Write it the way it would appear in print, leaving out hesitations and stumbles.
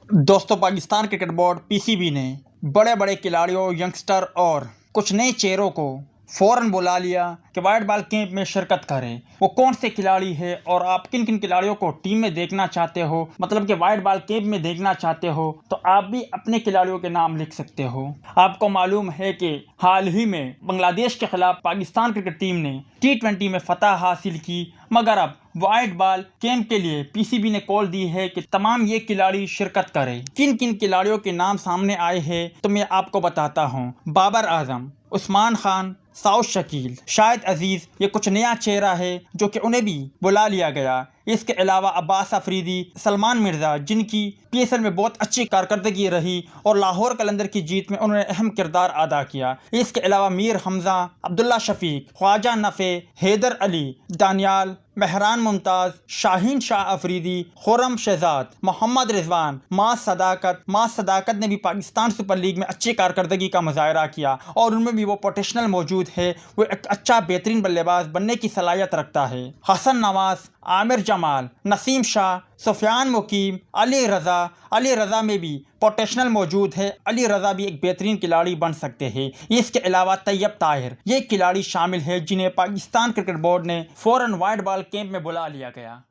दोस्तों, Pakistan cricket board PCB ने बड़े बड़े खिलाड़ियों, यंगस्टर और कुछ नए चेहरों को फौरन बुला लिया कि वाइट बॉल कैंप में शिरकत करें। वो कौन से खिलाड़ी है और आप किन किन खिलाड़ियों को टीम में देखना चाहते हो, मतलब कि वाइट बॉल कैंप में देखना चाहते हो, तो आप भी अपने खिलाड़ियों के नाम लिख सकते हो। आपको मालूम है कि हाल ही में बांग्लादेश के खिलाफ पाकिस्तान क्रिकेट टीम ने T20 में फतह हासिल की, मगर अब वाइट बॉल कैंप के लिए पीसीबी ने कॉल दी है कि तमाम ये खिलाड़ी शिरकत करें। किन किन खिलाड़ियों के नाम सामने आए हैं तो मैं आपको बताता हूँ। बाबर आजम, उस्मान खान, साउथ शकील, शाहिद अजीज, ये कुछ नया चेहरा है जो कि उन्हें भी बुला लिया गया। इसके अलावा अब्बास अफरीदी, सलमान मिर्जा, जिनकी पीएसएल में बहुत अच्छी कारकर्दगी रही और लाहौर कलंदर की जीत में उन्होंने अहम किरदार अदा किया। इसके अलावा मीर हमजा, अब्दुल्ला शफीक, ख्वाजा नफ़े, हैदर अली, दानियाल, मेहरान मुमताज़, शाहीन शाह अफरीदी, खुर्रम शहजाद, मोहम्मद रिजवान, मास सदाकत ने भी पाकिस्तान सुपर लीग में अच्छी कारकर्दगी का मुजाहरा किया और उनमें भी वो पोटेंशियल मौजूद है। वो एक अच्छा बेहतरीन बल्लेबाज बनने की सलाहियत रखता है। हसन नवाज, आमिर जमाल, नसीम शाह, सुफियान मुकीम, अली रज़ा में भी पोटेंशियल मौजूद है। अली रज़ा भी एक बेहतरीन खिलाड़ी बन सकते हैं। इसके अलावा तैयब ताहिर, ये खिलाड़ी शामिल है जिन्हें पाकिस्तान क्रिकेट बोर्ड ने फौरन वाइट बॉल कैंप में बुला लिया गया।